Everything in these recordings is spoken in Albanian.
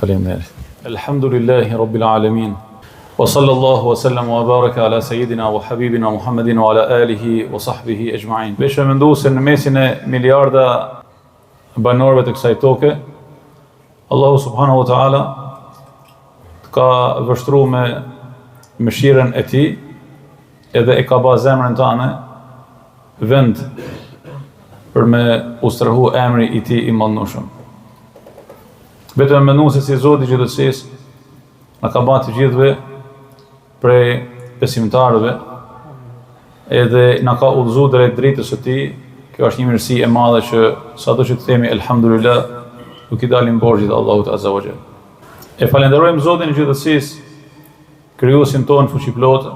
Faleminderit. Alhamdulillahi Rabbil Alamin. Wa sallallahu wa sallam wa baraka ala sayyidina wa habibina Muhammedin wa ala alihi wa sahbihi ajma'in. Vesh e mendu se në mesin e miliarda banorëve të kësaj toke, Allahu subhanahu wa ta'ala ka vështru me mëshirën e tij edhe e ka ba zemrën tane vend për me ustrahu emri i tij i madhnushëm. Vetëm me nuse si Zoti i gjithësisë na ka bërë të gjithëve prej besimtarëve edhe na ka udhëzuar drejt drejtës së tij. Kjo është një mirësi e madhe që sado që të themi elhamdulillah, nuk i dalim borxhit Allahut azza wa jall. E falenderojmë Zotin e gjithësisë, krijuesin tonë fuqiplot,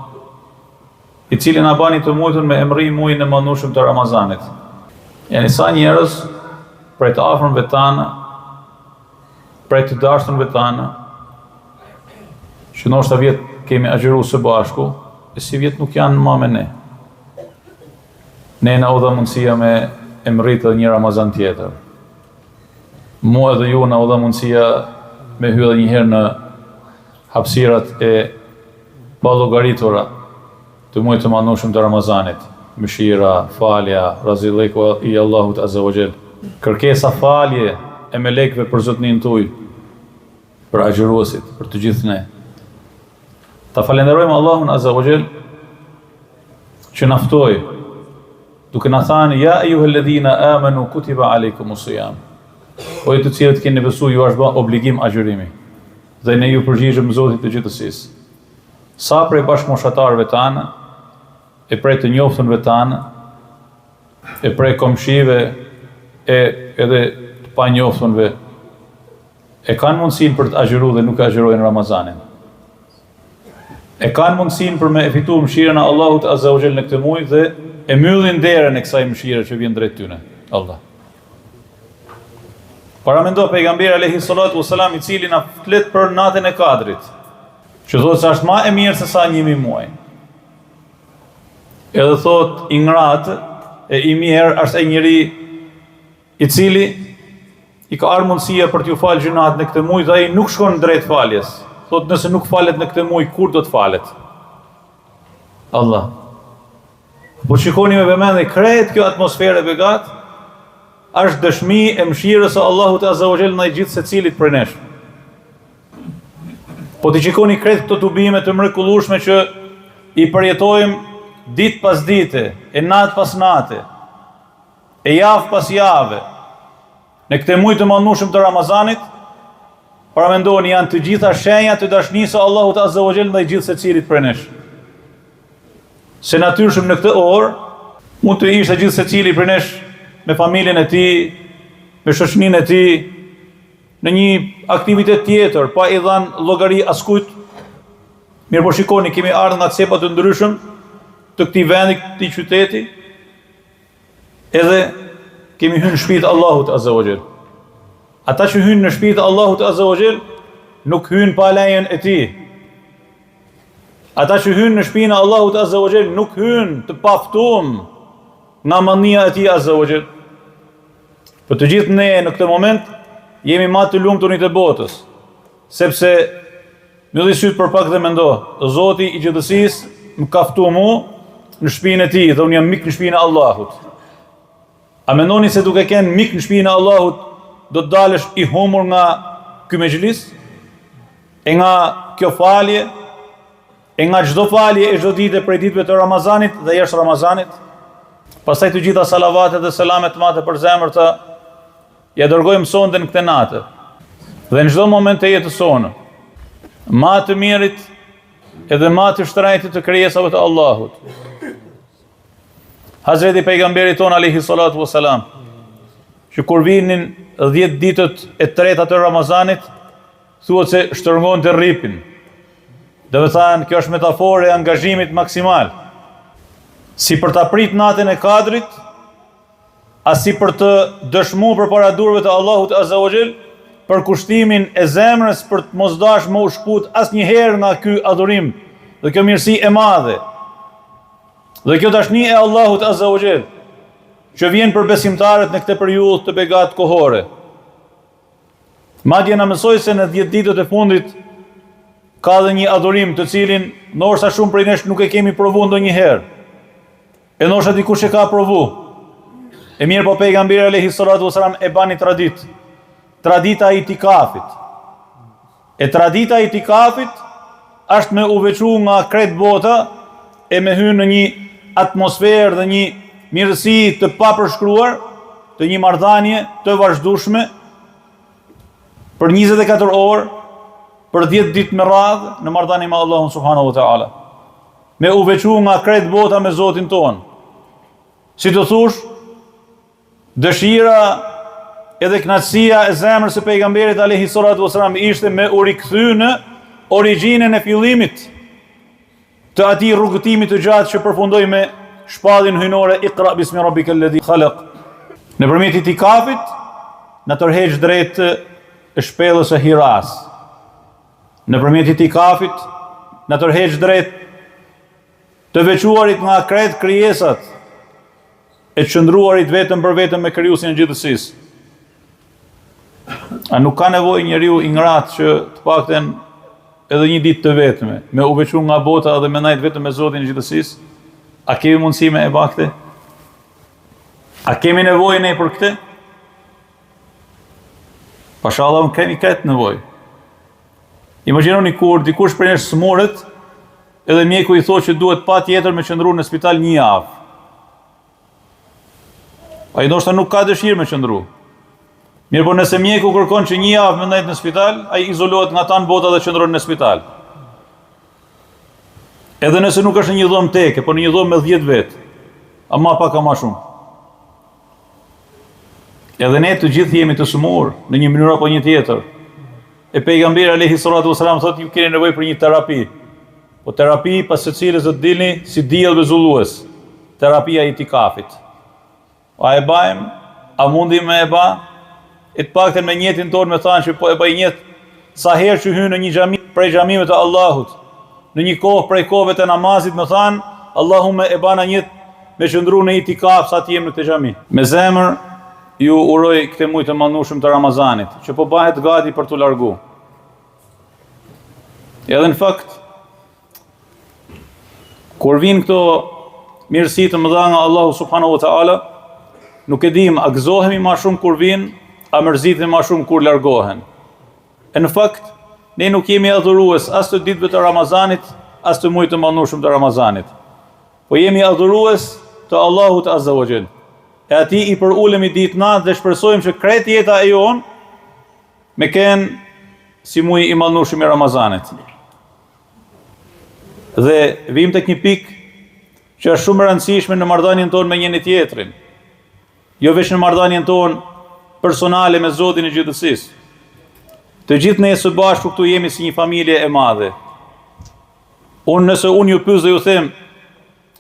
i cili na bani të mujtur me emri muajin e madhnushëm të Ramazanit. Yani sa njerëz prej të afërmve tanë, prej të dashurve tanë, që ndoshta vjet kemi agjëruar së bashku, e si vjet nuk janë më me ne. Ne na u dha mundësia me emritë një Ramazan tjetër. Mua dhe ju na u dha mundësia me hyrë një herë në hapësirat e ballogaritura të muajit të madhnushëm të Ramazanit. Mëshira, falja, razilleku i Allahut azza wa jall. Kërkesa falje e melekëve për zotnin tuaj, për agjëruesit, për të gjithë ne. Ta falenderojmë Allahun azza wa jall që na ftoi duke na thënë ja ayyuhalladhina amanu kutiba alaykumus siyam. O ju të cilët keni besuar, ju është bërë obligim agjërimi. Dhe ne ju përgjigjëm Zotit të gjithësisë. Sa prej bashkëmoshatarëve tanë, e prej të njoftënve tanë, e prej komshive, e edhe të pa njoftënve, e kanë mundësinë për të agjëruar dhe nuk agjërojnë Ramazanin. E kanë mundësinë për me fitu mëshirën e Allahut azza wa jall në këtë muaj dhe e mbyllin derën e kësaj mëshire që vjen drejt tyre. Allah. Paramendo pejgamberi alayhi salatu wasalam, i cili na flet për natën e Kadrit, që thotë se është më e mirë se sa 1000 muaj. Edhe thot i ngratë e i mirë është ai njeri i cili i ka ardhur mundësia për t'ju falë gjunat në këtë muaj dhe ai nuk shkon drejt faljes. Thot nëse nuk falet në këtë muaj, kur do të falet? Allah. Po shikoni me vëmendje krejt kjo atmosferë e begat, është dëshmi e mëshirës së Allahut azza wa jall ndaj gjithë secilit prej nesh. Po të shikoni krejt këto tubime të mrekullueshme që i përjetojmë ditë pas dite, e natë pas nate, e javë pas jave, në këtë muaj të madhnushëm të Ramazanit, paramendoni janë të gjitha shenja të dashurisë së Allahut azza wa jall ndaj gjithë secilit prej nesh. Se natyrshëm në këtë orë mund të ishte gjithë secili prej nesh me familjen e tij, me shoqërinë e tij, në një aktivitet tjetër, pa i dhënë llogari askujt. Mirë po shikoni, kemi ardhur nga cepa të ndryshëm të këtij vendi, këtij qyteti, edhe kemi hyrë në shtëpitë e Allahut azza wa jall. Ata që hynë në shtëpitë e Allahut azza wa jall nuk hynë pa lejen e tij. Ata që hynë në shtëpinë e Allahut azza wa jall nuk hynë të paftuar nga mania e tij azza wa jall. Për të gjithë ne në këtë moment jemi më të lumtur të botës, sepse mbylli syt për pak dhe mendo, Zoti i gjithësisë më ka ftuar mua në shtëpinë e tij dhe unë jam mik në shtëpinë e Allahut. A mendoni se duke qenë mik në shtëpinë e Allahut do të dalësh i humur nga ky mexhlis? E nga kjo falje? E nga çdo falje e çdo dite prej ditëve të Ramazanit dhe jashtë Ramazanit? Pastaj të gjitha salavatet dhe selamet mate për zemër të ja dërgojmë sonde në këtë natë. Dhe në çdo moment të jetës sonë, ma të mirit edhe ma të shtrajtit të krijesave të Allahut. Hazreti pejgamberi ton alayhi salatu wasalam, që kur vinin 10 ditët e treta të Ramazanit, thuhet se shtërngon të rripin. Dhe me thanë, kjo është metaforë e angazhimit maksimal. Si për ta prit natën e Kadrit, as si për të dëshmuar përpara durëve të Allahut azza wa jall për kushtimin e zemrës për të mos dash më u shkput asnjëherë nga ky adhurim dhe kjo mirësi e madhe. Dhe kjo dashni e Allahut azza wa jall që vjen për besimtarët në këtë periudhë të begatë kohore. Madje na mësoi se në 10 ditët e fundit ka dhe një adhurim të cilin ndoshta shumë prej nesh nuk e kemi provu ndonjëherë. E ndoshta dikush e ka provu. E mirë po pejgamberi alayhi salatu wasalam e bani tradita e itikafit. E tradita e itikafit është me uveçu nga krejt bota e me hyrë në një atmosferë dhe një mirësi të papërshkruar, të një marrëdhënie të vazhdueshme për 24 orë, për 10 ditë me radhë në marrëdhënie me Allahun subhanahu wa taala. Me uveçu nga krejt bota me Zotin ton. Si të thush, dëshira edhe kënaqësia e zemrës së pejgamberit alayhi salatu wasalam ishte me u rikthy në origjinën e fillimit të atij rrugëtimi të gjatë që përfundoi me shpalljen hyjnore Iqra bismi rabbikal ladhi khalaq. Nëpërmjet itikafit na tërheq drejt shpellës së Hiras. Nëpërmjet itikafit na tërheq drejt të veçuarit nga krejt krijesat e qëndruarit vetëm për vetëm me krijuesin e gjithësisë. A nuk ka nevojë njeriu i ngrat që të paktën edhe një ditë të vetme, me u veçu nga bota dhe me ndajt vetëm me Zotin e gjithësisë? A kemi mundësi me e bakte? A kemi nevojë ne për këtë? Pashallah kemi këtë nevojë. Imagjinoni kur dikush prej nesh smuret, edhe mjeku i thotë që duhet patjetër me qëndru në spital një javë. Ai ndoshta nuk ka dëshirë me qëndru. Mirë, por nëse mjeku kërkon që një javë me ndajt në spital, ai izolohet nga tanë bota dhe qëndron në spital. Edhe nëse nuk është një dhomë teke, por një dhomë me 10 vetë, ama pak ama shumë. Edhe ne të gjithë jemi të sëmur në një mënyrë apo një tjetër. E pejgamberi alayhi salatu wasalam thotë ju keni nevojë për një terapi. Po terapi pas së cilës do të dilni si diell dhe zullues. Terapia e itikafit. A e bajmë? A mundi me e ba? E të paktën me njetin tonë me thanë që po e bëj njet sa herë që hynë në një xhami prej xhamive të Allahut, në një kohë prej kohëve të namazit me thanë Allahumme e bana njet me qëndru në itikaf sa të jem në këtë xhami. Me zemër ju uroj këtë muaj të mallnueshëm të Ramazanit, që po bëhet gati për t'u largu. Edhe në fakt, kur vinë këto mirësi të mëdha nga Allahu subhanahu wa taala, nuk e dim a gëzohemi më shumë kur vinë, a mërzitemi më shumë kur largohen. E në fakt, ne nuk jemi adhurues as të ditëve të Ramazanit, as të muajit të mallnueshëm të Ramazanit. Po jemi adhurues të Allahut azza wa jall. E atij i përulemi ditë natë dhe shpresojmë që krejt jeta e jon me kenë si muaj i mallnueshëm i Ramazanit. Dhe vim tek një pikë që është shumë e rëndësishme në marrëdhënien tonë me njëri tjetrin. Jo vetëm në marrëdhënien tonë personale me Zotin e gjithësisë. Të gjithë ne së bashku këtu jemi si një familje e madhe. Nëse unë ju pyes dhe ju them,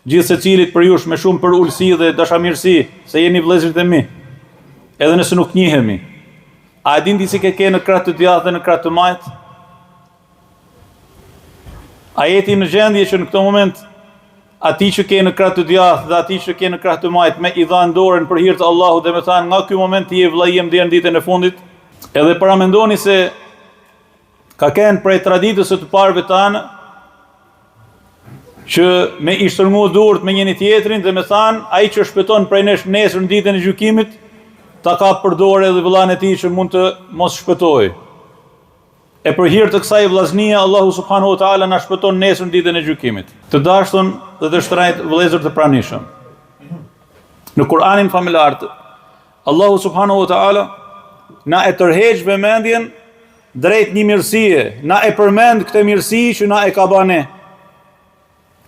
gjithë secilit për jush me shumë për ulësi dhe dashamirësi, se jeni vëllezërit e mi, edhe nëse nuk njihemi, a e dini si ke në krah të djathtë dhe në krah të majt? A jeti në gjendje që në këtë moment ati që ke në krah të djathtë dhe ati që ke në krah të majt me i dhanë dorën për hir të Allahut dhe me thanë nga ky moment ti je vllai im deri në ditën e fundit? Edhe paramendoni se ka qenë prej traditës së të parëve tanë që me i shtrëngu durët me njëri tjetrin dhe me thanë ai që shpëton prej nesh nesër në ditën e gjykimit ta ka për dorë edhe vëllain e tij që mund të mos shpëtojë. E për hir të kësaj vllaznie Allahu subhanahu wa taala na shpëton nesër në ditën e gjykimit. Të dashur dhe të shtrajt vëllezër të pranishëm. Në Kur'anin familjar Allahu subhanahu wa taala na e tërheq vëmendjen drejt një mirësie, na e përmend këtë mirësi që na e ka bënë.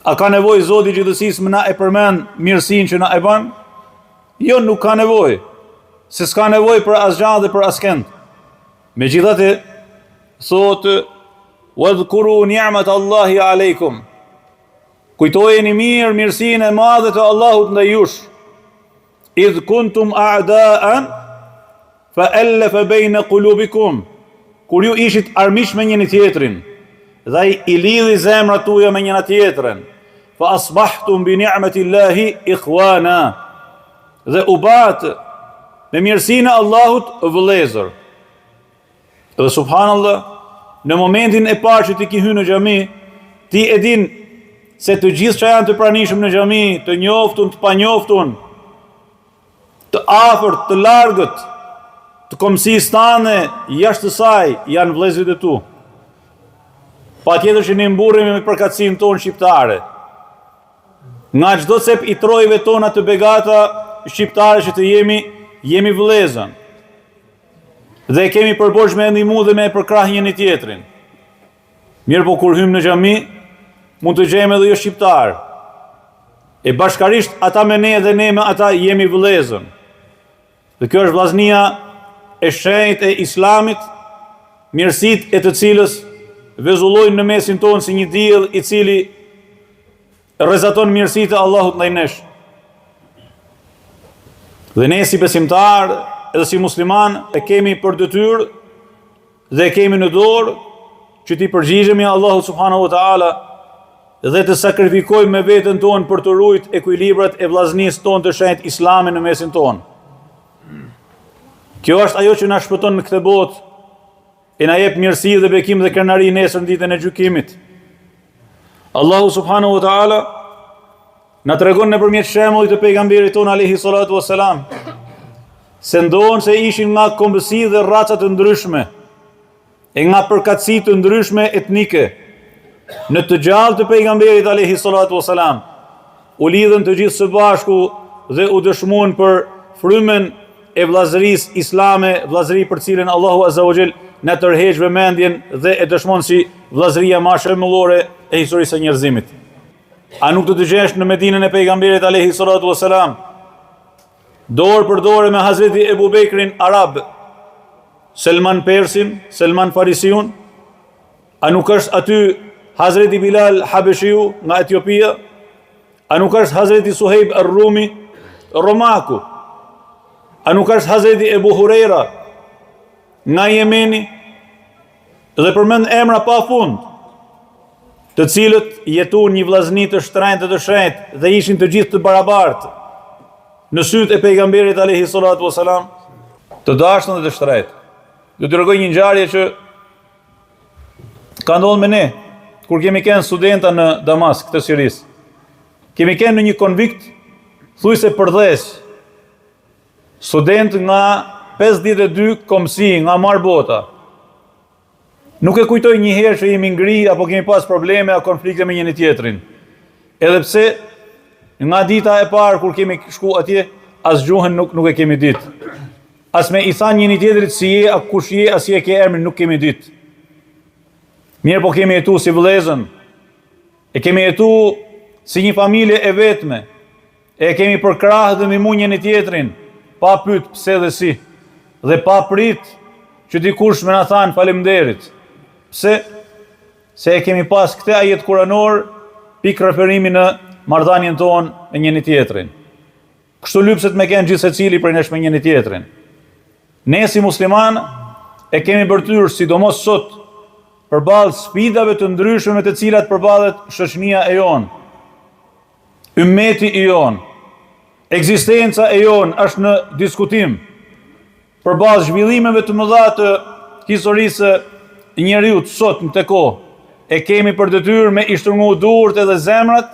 A ka nevojë Zoti i gjithësisë më na e përmend mirësinë që na e bën? Jo, nuk ka nevojë. Se s'ka nevojë për asgjë dhe për askënd. Megjithatë thotë wadhkuru ni'mat Allahi aleikum. Kujtojeni mirë mirësinë e madhe të Allahut ndaj jush. Idh kuntum a'da'an fa'alafa bayna qulubikum. Kur ju ishit armiq me njëri tjetrin, dhe ai i lidhi zemrat tuaja me njëra tjetrën, fa asbahtum bi ni'matillahi ikhwana. Dhe u bat me mirësinë e Allahut vëllezër. Dhe subhanallah, në momentin e parë që ti ki hyrë në xhami, ti e din se të gjithë që janë të pranishëm në xhami, të njoftun, të panjoftun, të afërt, të largët, të komësisë tane, jashtë të saj, janë vëllezërit e tu. Patjetër që ne mburremi me përkatësinë tonë shqiptare. Nga çdo cep i trojve tona të begata shqiptare që të jemi vëllezën. Dhe kemi përbosh me ndihmu dhe me përkrah njëri tjetrin. Mirë po kur hym në xhami, mund të gjejmë edhe jo shqiptar. E bashkarisht ata me ne dhe ne me ata jemi vëllezën. Dhe kjo është vllaznia e shenjtë e Islamit, mirësitë e të cilës vezullojnë në mesin tonë si një diell i cili rrezaton mirësitë e Allahut ndaj nesh. Dhe ne si besimtar edhe si musliman e kemi për detyrë dhe e kemi në dorë që t'i përgjigjemi Allahut subhanahu wa taala dhe të sakrifikojmë me veten tonë për të ruajtur ekuilibrat e vllaznisë tonë të shenjtë islame në mesin tonë. Kjo është ajo që na shpëton në këtë botë, e na jep mirësi dhe bekim dhe krenari nesër në ditën e gjykimit. Allahu subhanahu wa taala na tregon nëpërmjet shembullit të pejgamberit ton alayhi salatu wassalam se ndonë se ishin nga kombësi dhe raca të ndryshme, e nga përkatësi të ndryshme etnike. Në të gjallë të pejgamberit alayhi salatu wassalam u lidhen të gjithë së bashku dhe u dëshmuan për frymen e vllazërisë islame, vllazëri për cilën Allahu azza wa jall na tërheq vëmendjen dhe e dëshmon si vllazëria më shembullore e historisë së njerëzimit. A nuk të dëgjesh në Medinën e pejgamberit alayhi salatu wassalam dorë për dorë me Hazreti Ebu Bekrin Arab, Selman Persin, Selman Farisiun? A nuk është aty Hazreti Bilal Habeshiu nga Etiopia? A nuk është Hazreti Suhejb Ar-Rumi, Romaku? A nuk është Hazreti Ebu Hurera nga Jemeni? Dhe përmend emra pa fund, të cilët jetuan një vllazni të shtrenjtë të shenjtë dhe ishin të gjithë të barabartë në sytë e pejgamberit alayhi salatu wasalam, të dashtën dhe të shtrenjtë. Do t'ju rregoj një ngjarje që ka ndodhur me ne kur kemi qenë studenta në Damask të Sirisë. Kemi qenë në një konvikt thujse përdhes, student nga 52 komsi nga Marbota. Nuk e kujtoj një herë që jemi ngri apo kemi pas probleme apo konflikte me njëri tjetrin. Edhe pse nga dita e parë kur kemi shku atje, as gjuhën nuk e kemi ditë. As me i than njëri tjetrit si je, a kush je, as je ke emrin, nuk kemi ditë. Mirë po kemi jetu si vëllezën, e kemi jetu si një familje e vetme, e kemi përkrahë dhe mimu njëri tjetrin, pa pyet pse dhe si, dhe pa prit që dikush me na than faleminderit. Pse? Se e kemi pas këtë ajet kuranor pikë referimi në marrëdhënien tonë me njëri tjetrin. Kështu lypset me kënë gjithë secili prej nesh me njëri tjetrin. Ne si musliman e kemi bërtyrë, sidomos sot, përballë sfidave të ndryshme me të cilat përballet shoqënia e jon, ummeti i jon, ekzistenca e jon është në diskutim. Përballë zhvillimeve të mëdha të historisë njeriut sot në të kohë, e kemi për detyrë me i shtrëngu durët edhe zemrat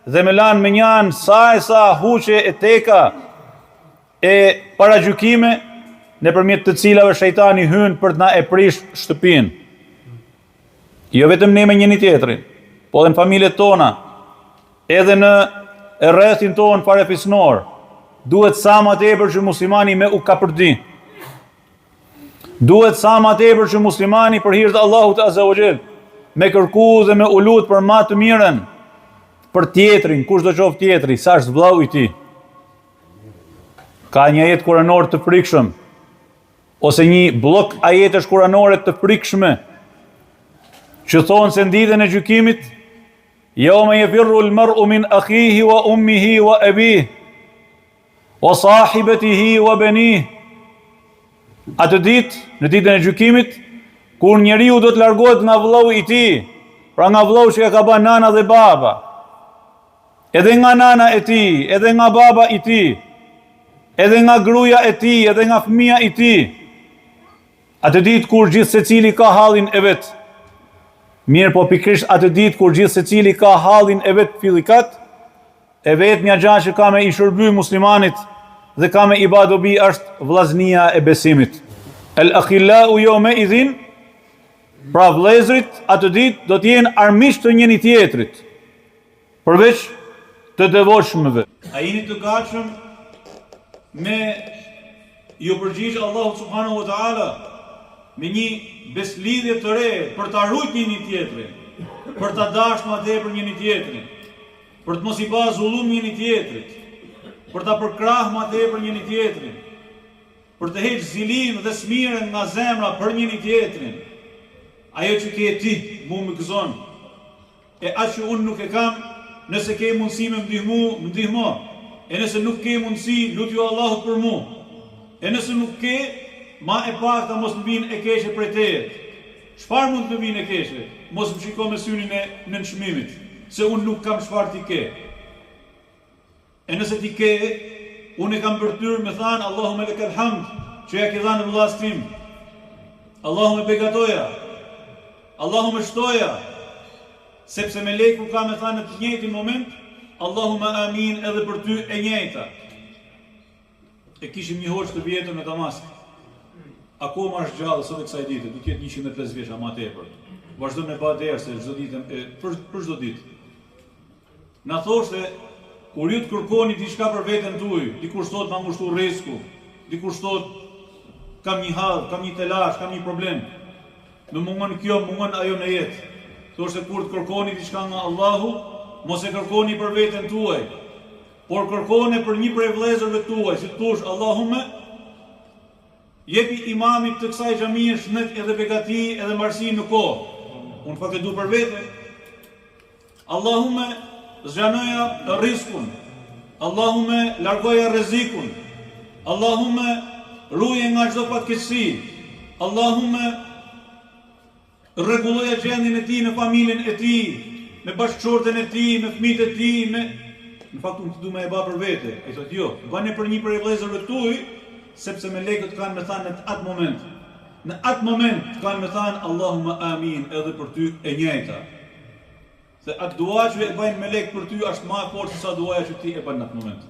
dhe me lanë me njanë sa huqe e teka e paragjykime nëpërmjet të cilave shejtani hyn për të na e prish shtëpinë. Jo vetëm ne me njëri tjetrin, po edhe në familjet tona, edhe në rrethin ton parafisnor, duhet sa më tepër që muslimani me u kapërdi. Duhet sa më tepër që muslimani për hir të Allahut azza wa jall me kërku dhe me u lut për më të mirën për tjetrin, kushdo qoftë tjetri, sa është vllau i tij. Ka një ajet kuranor të frikshëm ose një blok ajetesh kuranore të frikshme që thonë se në ditën e gjykimit yawma yafirru al-mar'u min akhihi wa ummihi wa abihi wa sahibatihi wa banihi. Atë ditë, në ditën e gjykimit, kur njeriu do të largohet nga vllau i tij, pra nga vllau që ka ba nana dhe baba, edhe nga nana e tij, edhe nga baba i tij, edhe nga gruaja e tij, edhe nga fëmia i tij, Atë ditë kur gjithë secili ka hallin e vet. Mirë, po pikërisht atë ditë kur gjithë secili ka hallin e vet fillikat, e vetmja gjë që ka me i shërby muslimanit dhe ka me i badobi është vllaznia e besimit. El akhillau yawma idhin, pra vëllezërit atë ditë do të jenë armiq të njëri tjetrit, përveç të devotshmëve. A jeni të gatshëm me ju përgjigj Allahu subhanahu wa taala me një beslidhje të re për ta ruajtur njëri tjetrin, për ta dashur më tepër njëri tjetrin, për të mos i bërë zullum njëri tjetrit, për ta përkrahur më tepër njëri tjetrin, për të heqë zilim dhe smirën nga zemra për njëri tjetrin. Ajo që ke ti, mu më gëzon, e atë që unë nuk e kam, nëse ke mundësi me më ndihmo, e nëse nuk ke mundësi, lutju Allahut për mu, e nëse nuk ke, ma e pak ta mos më vinë e keqe prej tejet. Çfarë mund të më vinë e keqe? Mos më shiko me syrin e nënçmimit, se unë nuk kam çfarë ti ke. E nëse ti ke, unë e kam bërtyr me thanë, Allahume lekal hamd, që ja ke dhanë vëllas tim. Allahume begatoja, Allahume shtoja, sepse me leku ka me thanë në të njëjtin moment, Allahume amin edhe për ty e njëjta. E kishim një hoqë të vjetër në Damask. Akoma është gjallë sot e kësaj dite, du tjetë 105 vjeç ama tepër. Vazhdo me ba derë se çdo ditë për çdo ditë. Na thoshte, kur ju të kërkoni diçka për veten tuaj, dikush thot ma ngushtu rresku, dikush thot kam një hall, kam një telash, kam një problem. Më mungon kjo, mungon ajo në jetë. Thoshte kur të kërkoni diçka nga Allahu, mos e kërkoni për veten tuaj, por kërkoni për një prej vëllezërve tuaj, si thosh Allahume jepi imamit të kësaj xhamie shëndet edhe begati edhe mbarësi në kohë. Unë fakt e du për vete. Allahume zgjanoja rizkun. Allahume largoja rrezikun. Allahume ruaje nga çdo fatkeqësi. Allahume rregulloja gjendjen e tij në familjen e tij, me bashkëshorten e tij, me fëmijët e tij, në fakt unë të du me e ba për vete. Ai thotë jo, bane për një prej vëllezërve tuaj, sepse me lekët kanë me thanë në atë moment. Në atë moment kanë me thanë Allahumma amin edhe për ty e njëjta. Se atë dua që e bajnë me lekë për ty është ma e fortë se sa duaja që ti e bën në atë moment.